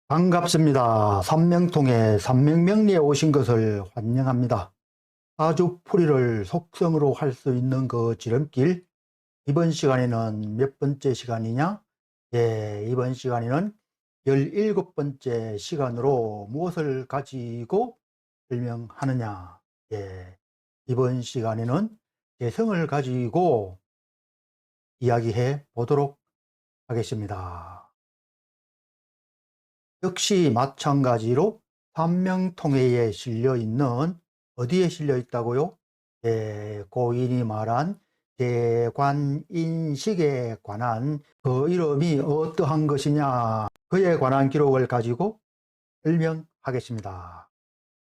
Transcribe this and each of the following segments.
반갑습니다. 삼명통의 삼명명리에 오신 것을 환영합니다. 사주풀이를 속성으로 할 수 있는 그 지름길, 이번 시간에는 몇 번째 시간이냐? 이번 시간에는 17번째 시간으로 무엇을 가지고 설명하느냐? 이번 시간에는 재성을 가지고 이야기해 보도록 하겠습니다. 역시 마찬가지로 삼명통해에 실려 있는, 어디에 실려 있다고요? 고인이 말한 대관인식에 관한 그 이름이 어떠한 것이냐, 그에 관한 기록을 가지고 설명하겠습니다.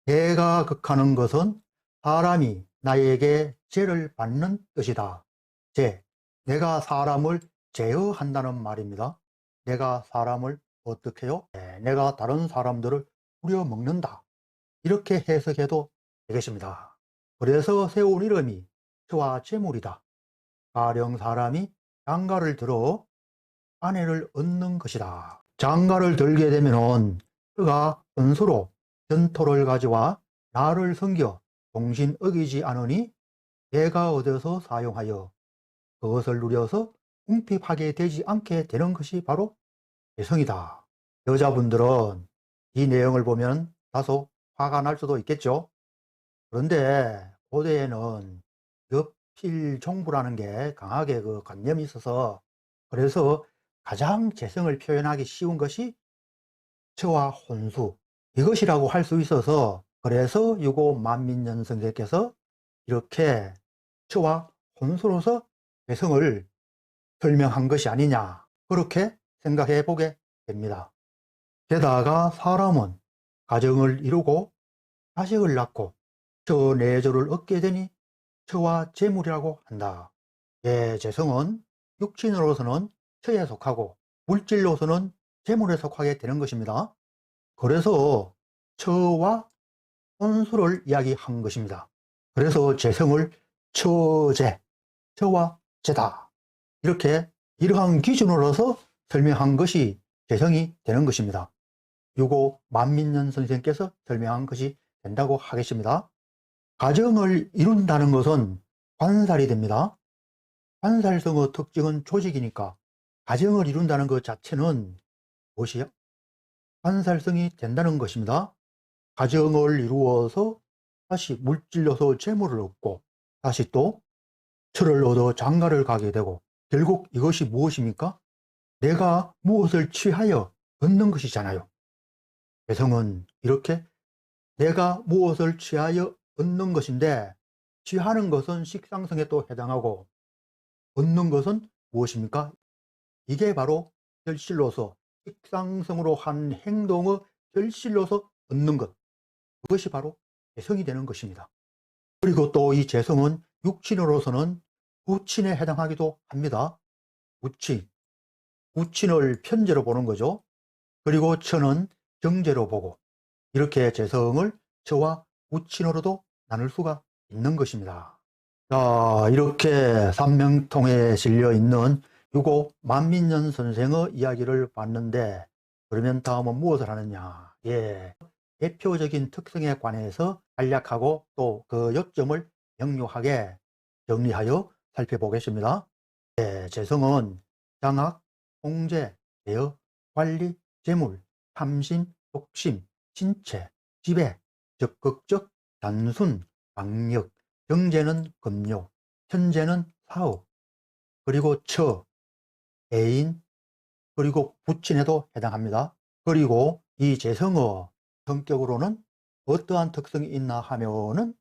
대가 극하는 것은 사람이 나에게 죄를 받는 뜻이다. 내가 사람을 제어한다는 말입니다. 내가 사람을 어떻게 해요? 내가 다른 사람들을 부려먹는다. 이렇게 해석해도 되겠습니다. 그래서 세운 이름이 처와 재물이다. 가령 사람이 장가를 들어 아내를 얻는 것이다. 장가를 들게 되면 그가 은수로 전토를 가져와 나를 섬겨 종신 어기지 않으니 내가 얻어서 사용하여 그것을 누려서 궁핍하게 되지 않게 되는 것이 바로 재성이다. 여자분들은 이 내용을 보면 다소 화가 날 수도 있겠죠. 그런데 고대에는 여필종부라는 게 강하게 그 관념이 있어서, 그래서 가장 재성을 표현하기 쉬운 것이 처와 혼수, 이것이라고 할 수 있어서, 그래서 유고 만민년 선생께서 이렇게 처와 혼수로서 재성을 설명한 것이 아니냐, 그렇게 생각해 보게 됩니다. 게다가 사람은 가정을 이루고 자식을 낳고 처 내조를 얻게 되니 처와 재물이라고 한다. 재성은 육신으로서는 처에 속하고 물질로서는 재물에 속하게 되는 것입니다. 그래서 처와 혼수를 이야기한 것입니다. 그래서 재성을 처재, 처와 재다, 이렇게 이러한 기준으로서 설명한 것이 재성이 되는 것입니다. 유고 만민년 선생께서 설명한 것이 된다고 하겠습니다. 가정을 이룬다는 것은 관살이 됩니다. 관살성의 특징은 조직이니까 가정을 이룬다는 것 자체는 무엇이요? 관살성이 된다는 것입니다. 가정을 이루어서 다시 물질로서 재물을 얻고 다시 또 철을 얻어 장가를 가게 되고, 결국 이것이 무엇입니까? 내가 무엇을 취하여 얻는 것이잖아요. 재성은 이렇게 내가 무엇을 취하여 얻는 것인데, 취하는 것은 식상성에 또 해당하고 얻는 것은 무엇입니까? 이게 바로 결실로서 식상성으로 한 행동의 결실로서 얻는 것, 그것이 바로 재성이 되는 것입니다. 그리고 또 이 재성은 육친으로서는 부친에 해당하기도 합니다. 부친, 부친을 편재로 보는 거죠. 그리고 처는 정제로 보고, 이렇게 재성을 처와 부친으로도 나눌 수가 있는 것입니다. 자, 이렇게 삼명통에 실려 있는 유고 만민년 선생의 이야기를 봤는데, 그러면 다음은 무엇을 하느냐? 대표적인 특성에 관해서 간략하고 또 그 요점을 명료하게 정리하여 살펴보겠습니다. 재성은 장악, 통제, 제어, 관리, 재물, 탐심, 독심, 신체, 지배, 적극적, 단순, 강력, 정제는 급료, 현재는 사업, 그리고 처, 애인, 그리고 부친에도 해당합니다. 그리고 이 재성어 성격으로는 어떠한 특성이 있나 하면은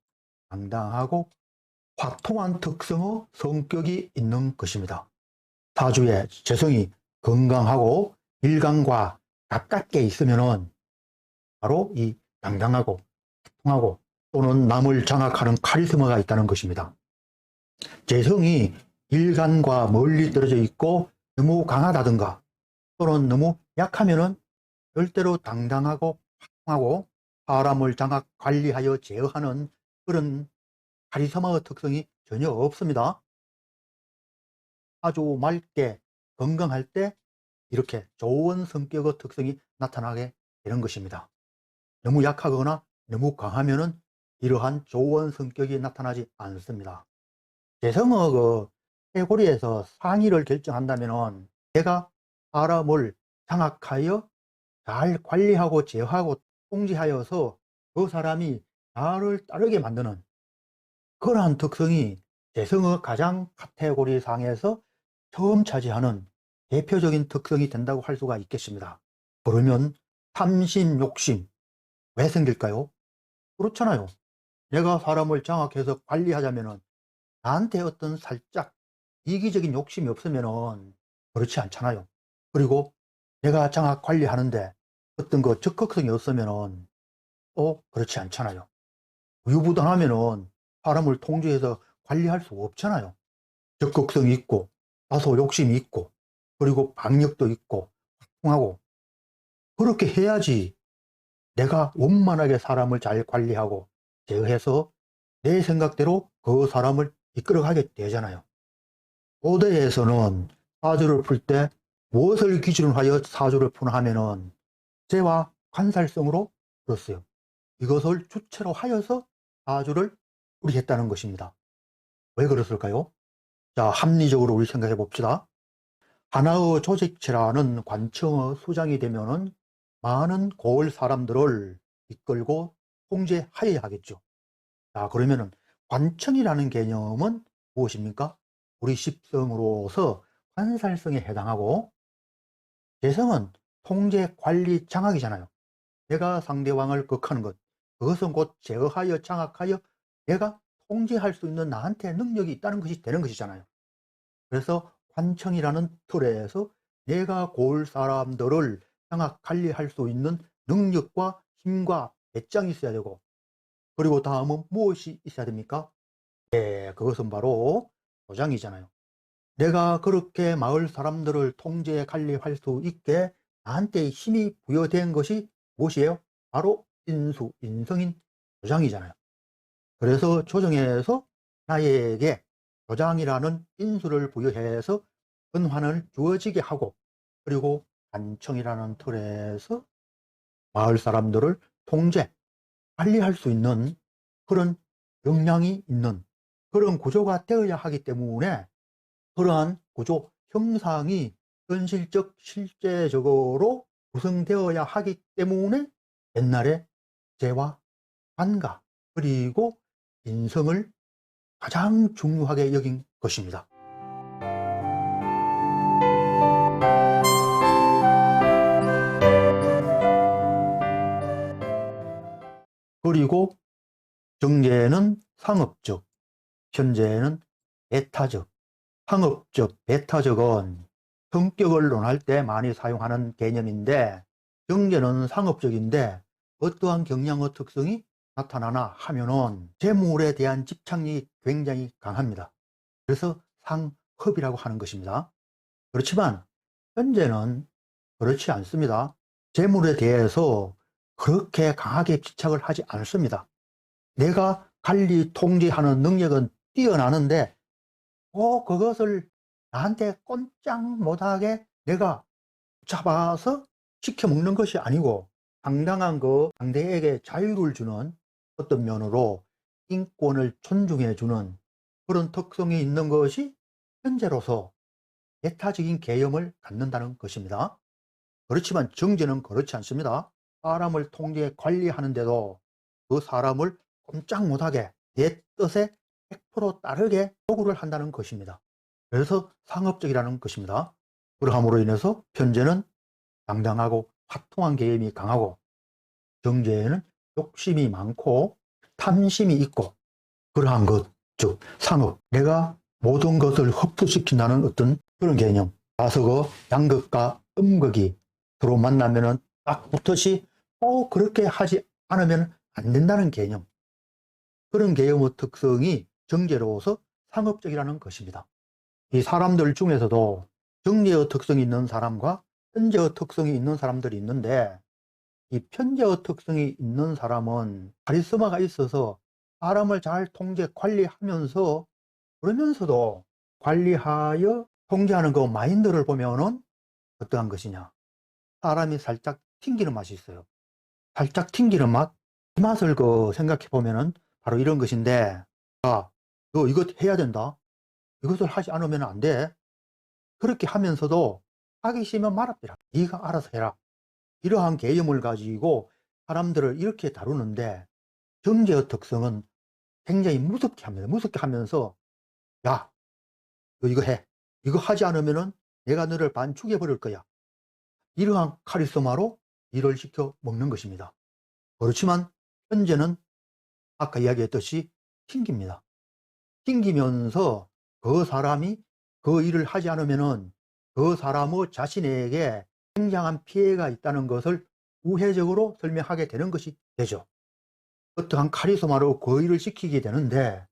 당당하고 화통한 특성의 성격이 있는 것입니다. 사주의 재성이 건강하고 일간과 가깝게 있으면은 바로 이 당당하고 화통하고 또는 남을 장악하는 카리스마가 있다는 것입니다. 재성이 일간과 멀리 떨어져 있고 너무 강하다든가 또는 너무 약하면은 절대로 당당하고 화통하고 사람을 장악 관리하여 제어하는 그런 카리스마의 특성이 전혀 없습니다. 아주 맑게 건강할 때 이렇게 좋은 성격의 특성이 나타나게 되는 것입니다. 너무 약하거나 너무 강하면은 이러한 좋은 성격이 나타나지 않습니다. 재성의 해골이에서 상의를 결정한다면은 내가 사람을 장악하여 잘 관리하고 제어하고 통제하여서 그 사람이 나를 따르게 만드는 그러한 특성이 재성의 가장 카테고리 상에서 처음 차지하는 대표적인 특성이 된다고 할 수가 있겠습니다. 그러면 탐심, 욕심 왜 생길까요? 그렇잖아요. 내가 사람을 장악해서 관리하자면은 나한테 어떤 살짝 이기적인 욕심이 없으면은 그렇지 않잖아요. 그리고 내가 장악 관리하는데 어떤 그 적극성이 없으면은 그렇지 않잖아요. 우유부단하면은 사람을 통제해서 관리할 수 없잖아요. 적극성이 있고 다소 욕심이 있고 그리고 박력도 있고 통하고 그렇게 해야지 내가 원만하게 사람을 잘 관리하고 제어해서 내 생각대로 그 사람을 이끌어가게 되잖아요. 고대에서는 사주를 풀 때 무엇을 기준으로 하여 사주를 푸나 하면은 재와 관살성으로 풀었어요. 이것을 주체로 하여서 사주를 풀이했다는 것입니다. 왜 그랬을까요? 자, 합리적으로 우리 생각해 봅시다. 하나의 조직체라는 관청의 수장이 되면은 많은 고을 사람들을 이끌고 통제하여야 하겠죠. 자, 그러면은 관청이라는 개념은 무엇입니까? 우리 십성으로서 관살성에 해당하고 재성은 통제, 관리, 장악이잖아요. 내가 상대방을 극하는 것, 그것은 곧 제어하여 장악하여 내가 통제할 수 있는 나한테 능력이 있다는 것이 되는 것이잖아요. 그래서 관청이라는 틀에서 내가 고을 사람들을 장악, 관리할 수 있는 능력과 힘과 배짱이 있어야 되고 그리고 다음은 무엇이 있어야 됩니까? 그것은 바로 도장이잖아요. 내가 그렇게 마을 사람들을 통제 관리할 수 있게 나한테 힘이 부여된 것이 무엇이에요? 바로 인수, 인성인 도장이잖아요. 그래서 조정에서 나에게 도장이라는 인수를 부여해서 권한을 주어지게 하고 그리고 관청이라는 틀에서 마을 사람들을 통제, 관리할 수 있는 그런 역량이 있는 그런 구조가 되어야 하기 때문에 그러한 구조 형상이 현실적 실제적으로 구성되어야 하기 때문에 옛날에 재와 관가 그리고 인성을 가장 중요하게 여긴 것입니다. 그리고 정제는 상업적, 현재는 배타적. 상업적, 배타적은 성격을 논할 때 많이 사용하는 개념인데 경제는 상업적인데 어떠한 경량의 특성이 나타나나 하면은 재물에 대한 집착이 굉장히 강합니다. 그래서 상업이라고 하는 것입니다. 그렇지만 현재는 그렇지 않습니다. 재물에 대해서 그렇게 강하게 집착을 하지 않습니다. 내가 관리 통제하는 능력은 뛰어나는데 그것을 나한테 꼼짝 못하게 내가 잡아서 시켜 먹는 것이 아니고 당당한 그 상대에게 자유를 주는 어떤 면으로 인권을 존중해 주는 그런 특성이 있는 것이 현재로서 배타적인 개념을 갖는다는 것입니다. 그렇지만 정제는 그렇지 않습니다. 사람을 통제 관리하는데도 그 사람을 꼼짝 못하게 내 뜻에 100% 따르게 요구를 한다는 것입니다. 그래서 상업적이라는 것입니다. 그러함으로 인해서 현재는 당당하고 화통한 개념이 강하고 정제에는 욕심이 많고 탐심이 있고 그러한 것, 즉 상업, 내가 모든 것을 흡수시킨다는 어떤 그런 개념. 다소거 양극과 음극이 서로 만나면은 딱 붙듯이 그렇게 하지 않으면 안 된다는 개념. 그런 개념의 특성이 정제로서 상업적이라는 것입니다. 이 사람들 중에서도 정제의 특성이 있는 사람과 편제의 특성이 있는 사람들이 있는데 이 편제의 특성이 있는 사람은 카리스마가 있어서 사람을 잘 통제 관리하면서 그러면서도 관리하여 통제하는 그 마인드를 보면은 어떠한 것이냐 사람이 살짝 튕기는 맛이 있어요. 살짝 튕기는 맛? 이 맛을 생각해 보면은 바로 이런 것인데, 야, 너 이것 해야 된다. 이것을 하지 않으면 안 돼. 그렇게 하면서도 하기 싫으면 말아보라. 네가 알아서 해라. 이러한 개념을 가지고 사람들을 이렇게 다루는데, 정제의 특성은 굉장히 무섭게 합니다. 무섭게 하면서, 야, 너 이거 해. 이거 하지 않으면은 내가 너를 반죽해 버릴 거야. 이러한 카리스마로 일을 시켜 먹는 것입니다. 그렇지만 현재는 아까 이야기했듯이 튕깁니다. 튕기면서 그 사람이 그 일을 하지 않으면은 그 사람의 자신에게 굉장한 피해가 있다는 것을 우회적으로 설명하게 되는 것이 되죠. 어떠한 카리스마로 그 일을 시키게 되는데,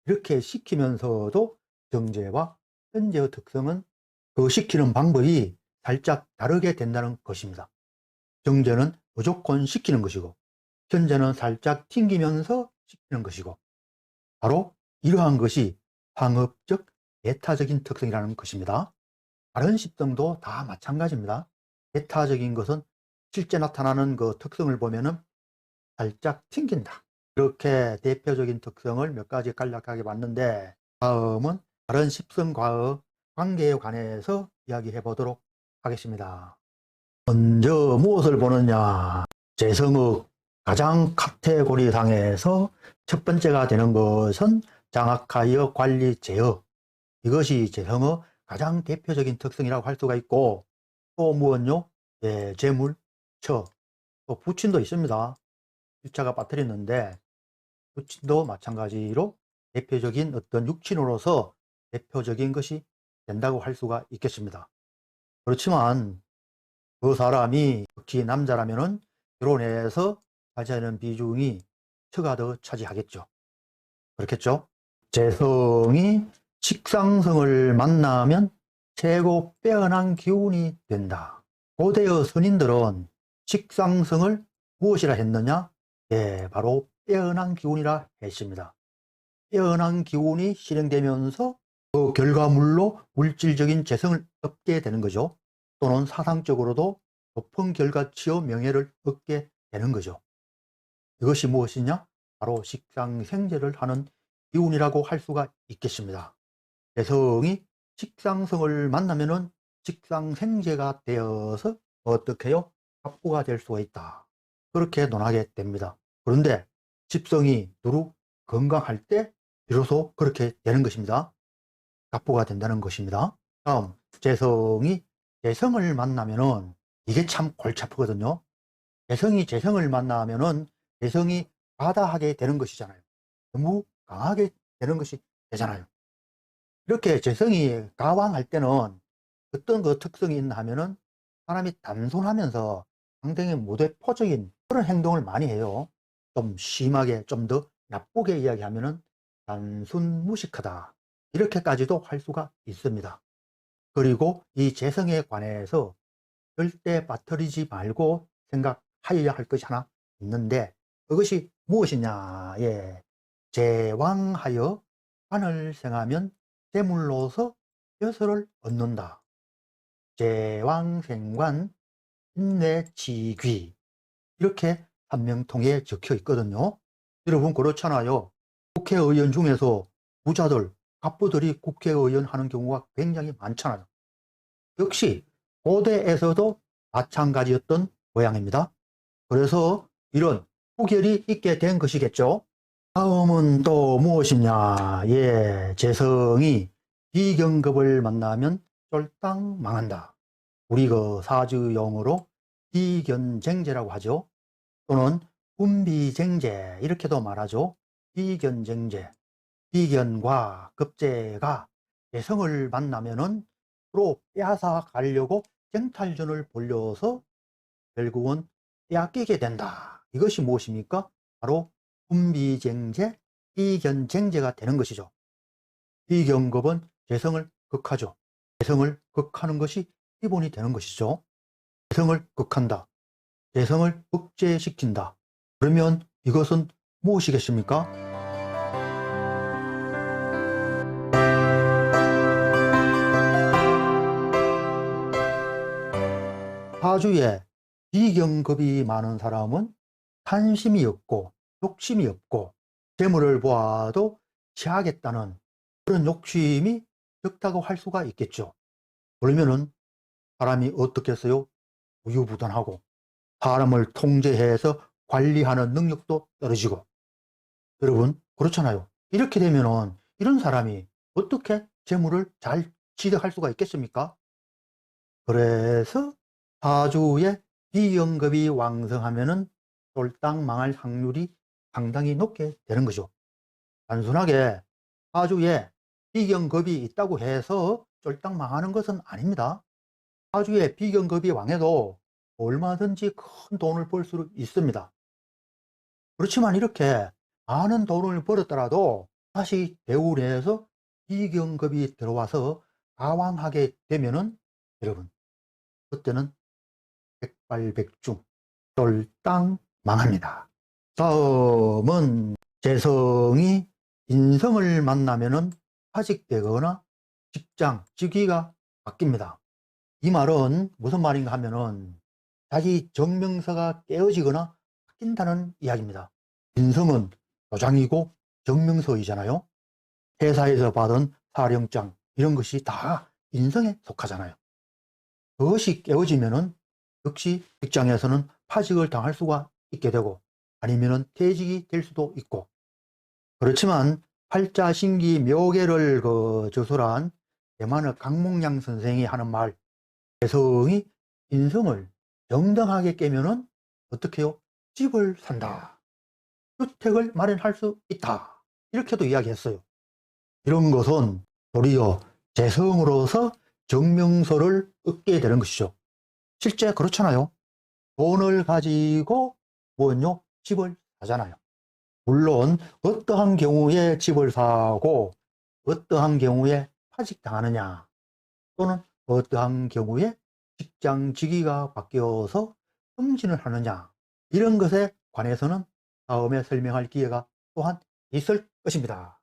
이렇게 시키면서도 정제와 현재의 특성은 그 시키는 방법이 살짝 다르게 된다는 것입니다. 정제는 무조건 시키는 것이고, 현재는 살짝 튕기면서 시키는 것이고, 바로 이러한 것이 상업적 배타적인 특성이라는 것입니다. 다른 십성도 다 마찬가지입니다. 배타적인 것은 실제 나타나는 그 특성을 보면은 살짝 튕긴다. 이렇게 대표적인 특성을 몇 가지 간략하게 봤는데, 다음은 다른 십성과의 관계에 관해서 이야기해 보도록 하겠습니다. 먼저 무엇을 보느냐? 재성의 가장 카테고리 상에서 첫 번째가 되는 것은 장악하여 관리 제어. 이것이 재성의 가장 대표적인 특성이라고 할 수가 있고, 또 무엇요? 예, 재물, 처, 또 부친도 있습니다. 유차가 빠뜨렸는데 부친도 마찬가지로 대표적인 어떤 육친으로서 대표적인 것이 된다고 할 수가 있겠습니다. 그렇지만 그 사람이 특히 남자라면은 결혼해서 가져야 하는 비중이 처가 더 차지하겠죠. 그렇겠죠? 재성이 식상성을 만나면 최고 빼어난 기운이 된다. 고대의 선인들은 식상성을 무엇이라 했느냐? 예, 바로 빼어난 기운이라 했습니다. 빼어난 기운이 실행되면서 그 결과물로 물질적인 재성을 얻게 되는 거죠. 또는 사상적으로도 높은 결과치의 명예를 얻게 되는 거죠. 이것이 무엇이냐? 바로 식상생재를 하는 기운이라고 할 수가 있겠습니다. 재성이 식상성을 만나면은 식상생재가 되어서 어떻게 해요? 갑부가 될 수가 있다. 그렇게 논하게 됩니다. 그런데 집성이 두루 건강할 때 비로소 그렇게 되는 것입니다. 갑부가 된다는 것입니다. 다음, 재성이 재성을 만나면은 이게 참 골치 아프거든요. 재성이 재성을 만나면은 재성이 과다하게 되는 것이잖아요. 너무 강하게 되는 것이 되잖아요. 이렇게 재성이 가왕할 때는 어떤 그 특성이 있나 하면은 사람이 단순하면서 상당히 무대포적인 그런 행동을 많이 해요. 좀 심하게, 좀 더 나쁘게 이야기하면은 단순 무식하다. 이렇게까지도 할 수가 있습니다. 그리고 이 재성에 관해서 절대 빠뜨리지 말고 생각하여야 할 것이 하나 있는데, 그것이 무엇이냐? 예. 제왕하여 관을 생하면 재물로서 벼슬을 얻는다. 제왕생관 인내치귀, 이렇게 한명통에 적혀 있거든요. 여러분 그렇잖아요. 국회의원 중에서 부자들, 갑부들이 국회의원 하는 경우가 굉장히 많잖아요. 역시 고대에서도 마찬가지였던 모양입니다. 그래서 이런 후결이 있게 된 것이겠죠. 다음은 또 무엇이냐? 예, 재성이 비경급을 만나면 쫄딱 망한다. 우리 그 사주용어로 비견쟁제라고 하죠. 또는 군비쟁제 이렇게도 말하죠. 비견쟁제. 비견과 급제가 재성을 만나면은 서로 빼앗아 가려고 쟁탈전을 벌려서 결국은 빼앗기게 된다. 이것이 무엇입니까? 바로 군비쟁제, 비견쟁제가 되는 것이죠. 비견급은 재성을 극하죠. 재성을 극하는 것이 기본이 되는 것이죠. 재성을 극한다. 재성을 억제시킨다. 그러면 이것은 무엇이겠습니까? 사주에 비경급이 많은 사람은 탐심이 없고 욕심이 없고 재물을 보아도 취하겠다는 그런 욕심이 적다고 할 수가 있겠죠. 그러면은 사람이 어떻겠어요? 우유부단하고 사람을 통제해서 관리하는 능력도 떨어지고, 여러분 그렇잖아요. 이렇게 되면은 이런 사람이 어떻게 재물을 잘 취득할 수가 있겠습니까? 그래서 사주에 비경급이 왕성하면은 쫄딱 망할 확률이 상당히 높게 되는 거죠. 단순하게 사주에 비경급이 있다고 해서 쫄딱 망하는 것은 아닙니다. 사주에 비경급이 왕해도 얼마든지 큰 돈을 벌 수 있습니다. 그렇지만 이렇게 많은 돈을 벌었더라도 다시 대운에서 비경급이 들어와서 가왕하게 되면은 여러분 그때는 백발백중 쫄딱 망합니다. 다음은 재성이 인성을 만나면은 파직되거나 직장, 직위가 바뀝니다. 이 말은 무슨 말인가 하면은 자기 정명서가 깨어지거나 바뀐다는 이야기입니다. 인성은 도장이고 정명서이잖아요. 회사에서 받은 사령장 이런 것이 다 인성에 속하잖아요. 그것이 깨어지면은 역시 직장에서는 파직을 당할 수가 있게 되고 아니면은 퇴직이 될 수도 있고, 그렇지만 팔자신기 묘계를 저술한 대만의 강몽양 선생이 하는 말, 재성이 인성을 정당하게 깨면은 어떻게 해요? 집을 산다, 주택을 마련할 수 있다, 이렇게도 이야기했어요. 이런 것은 도리어 재성으로서 정명서를 얻게 되는 것이죠. 실제 그렇잖아요. 돈을 가지고 뭐요? 집을 사잖아요. 물론 어떠한 경우에 집을 사고 어떠한 경우에 파직당하느냐, 또는 어떠한 경우에 직장 직위가 바뀌어서 승진을 하느냐, 이런 것에 관해서는 다음에 설명할 기회가 또한 있을 것입니다.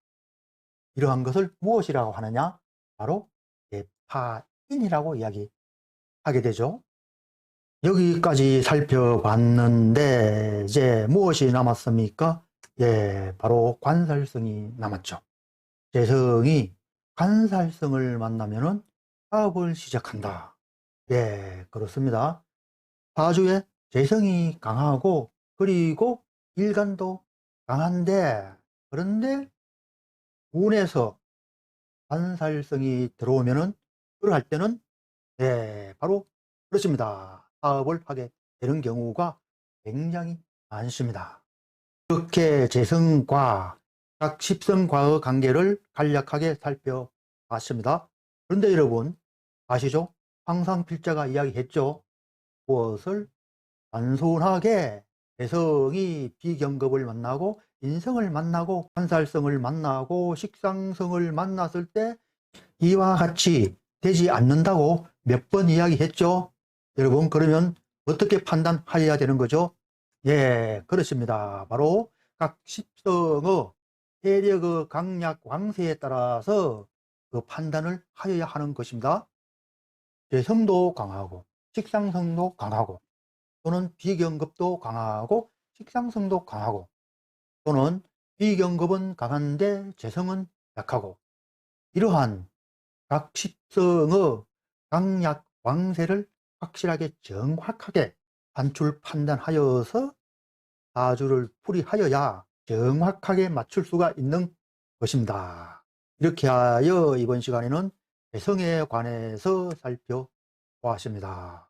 이러한 것을 무엇이라고 하느냐? 바로 대파인이라고 이야기하게 되죠. 여기까지 살펴봤는데 이제 무엇이 남았습니까? 예, 바로 관살성이 남았죠. 재성이 관살성을 만나면은 사업을 시작한다. 예, 그렇습니다. 사주에 재성이 강하고 그리고 일간도 강한데, 그런데 운에서 관살성이 들어오면은 그럴 때는 예, 바로 그렇습니다. 사업을 하게 되는 경우가 굉장히 많습니다. 이렇게 재성과 각 십성과의 관계를 간략하게 살펴봤습니다. 그런데 여러분 아시죠? 황상필자가 이야기했죠. 무엇을? 단순하게 재성이 비경급을 만나고 인성을 만나고 관살성을 만나고 식상성을 만났을 때 이와 같이 되지 않는다고 몇 번 이야기했죠. 여러분 그러면 어떻게 판단하여야 되는 거죠? 예, 그렇습니다. 바로 각 십성의 세력의 강약 왕세에 따라서 그 판단을 하여야 하는 것입니다. 재성도 강하고 식상성도 강하고 또는 비경급도 강하고 식상성도 강하고 또는 비경급은 강한데 재성은 약하고, 이러한 각 십성의 강약 왕세를 확실하게 정확하게 단출 판단하여서 사주를 풀이하여야 정확하게 맞출 수가 있는 것입니다. 이렇게 하여 이번 시간에는 재성에 관해서 살펴보았습니다.